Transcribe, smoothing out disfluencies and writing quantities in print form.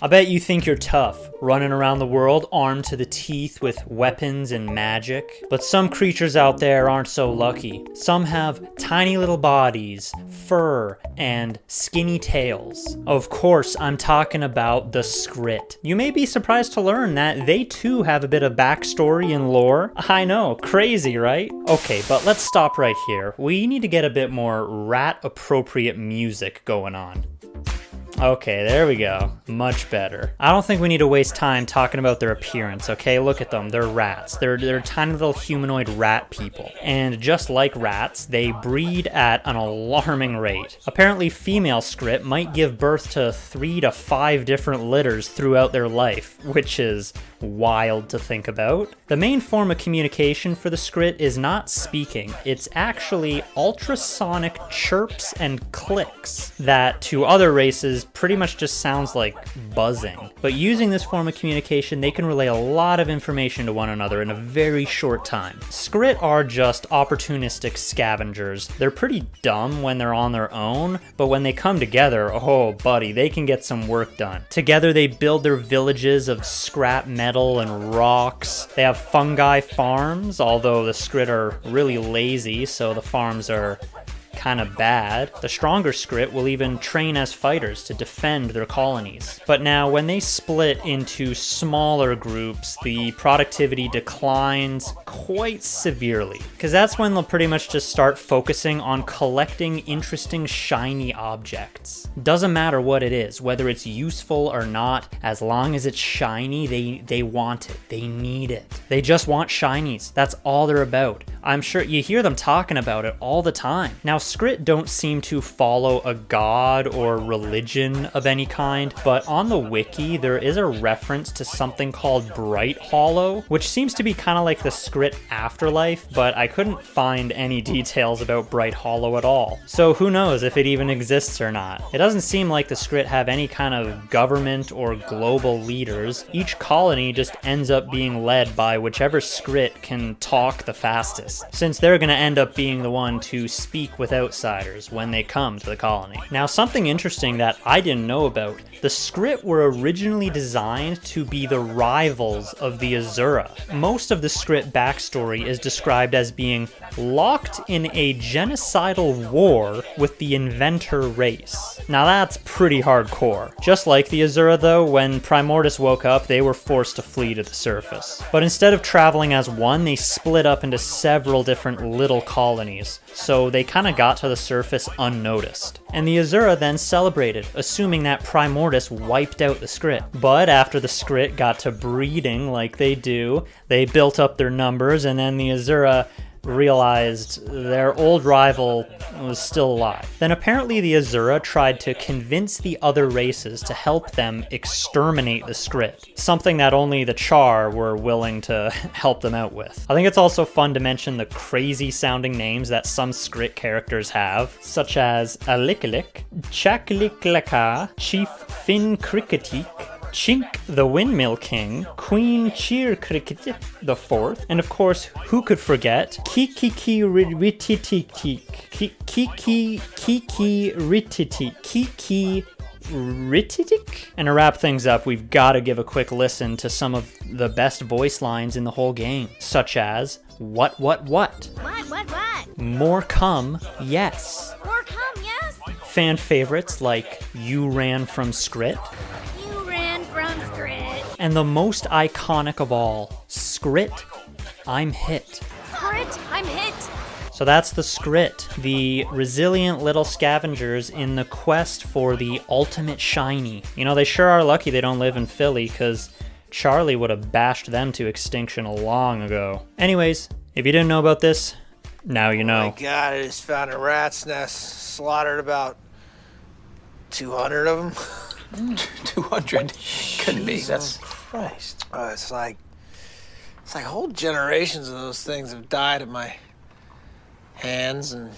I bet you think you're tough, running around the world armed to the teeth with weapons and magic. But some creatures out there aren't so lucky. Some have tiny little bodies, fur, and skinny tails. Of course, I'm talking about the Skritt. You may be surprised to learn that they too have a bit of backstory and lore. I know, crazy, right? Okay, but let's stop right here. We need to get a bit more rat-appropriate music going on. Okay, there we go. Much better. I don't think we need to waste time talking about their appearance, okay? Look at them. They're rats. They're tiny little humanoid rat people. And just like rats, they breed at an alarming rate. Apparently, female Skritt might give birth to 3 to 5 different litters throughout their life, which is wild to think about. The main form of communication for the Skritt is not speaking. It's actually ultrasonic chirps and clicks that, to other races, pretty much just sounds like buzzing. But using this form of communication, they can relay a lot of information to one another in a very short time. Skritt are just opportunistic scavengers. They're pretty dumb when they're on their own, but when they come together, oh buddy, they can get some work done. Together they build their villages of scrap metal and rocks. They have fungi farms, although the Skritt are really lazy, so the farms are kind of bad. The stronger Skritt will even train as fighters to defend their colonies. But now, when they split into smaller groups, the productivity declines quite severely. Because that's when they'll pretty much just start focusing on collecting interesting shiny objects. Doesn't matter what it is, whether it's useful or not, as long as it's shiny, they want it. They need it. They just want shinies. That's all they're about. I'm sure you hear them talking about it all the time. Now, Skritt don't seem to follow a god or religion of any kind, but on the wiki there is a reference to something called Bright Hollow, which seems to be kind of like the Skritt afterlife, but I couldn't find any details about Bright Hollow at all. So who knows if it even exists or not. It doesn't seem like the Skritt have any kind of government or global leaders. Each colony just ends up being led by whichever Skritt can talk the fastest, since they're going to end up being the one to speak with outsiders when they come to the colony. Now, something interesting that I didn't know about, the Skritt were originally designed to be the rivals of the Azura. Most of the Skritt backstory is described as being locked in a genocidal war with the inventor race. Now that's pretty hardcore. Just like the Azura though, when Primordus woke up, they were forced to flee to the surface. But instead of traveling as one, they split up into several different little colonies, so they kind of got to the surface unnoticed. And the Azura then celebrated, assuming that Primordus wiped out the Skritt. But after the Skritt got to breeding like they do, they built up their numbers, and then the Azura realized their old rival was still alive. Then apparently the Azura tried to convince the other races to help them exterminate the Skritt, something that only the Char were willing to help them out with. I think it's also fun to mention the crazy sounding names that some Skritt characters have, such as Alikalik, Chakliklaka, Chief Fin Cricketik, Chink the Windmill King, Queen Cheer Cricket the Fourth, and of course, who could forget Kiki Rititik, Kiki Rititik? And to wrap things up, we've got to give a quick listen to some of the best voice lines in the whole game, such as What? What? More come, yes. More come, yes? Fan favorites like You Ran from Skritt. You ran from Skritt. And the most iconic of all, Skritt, I'm hit. Skritt, I'm hit. So that's the Skritt, the resilient little scavengers in the quest for the ultimate shiny. You know, they sure are lucky they don't live in Philly, because Charlie would have bashed them to extinction long ago. Anyways, if you didn't know about this, now you know. Oh my God, I just found a rat's nest, slaughtered about 200 of them. 200? Couldn't be. That's Christ. It's like whole generations of those things have died at my hands, and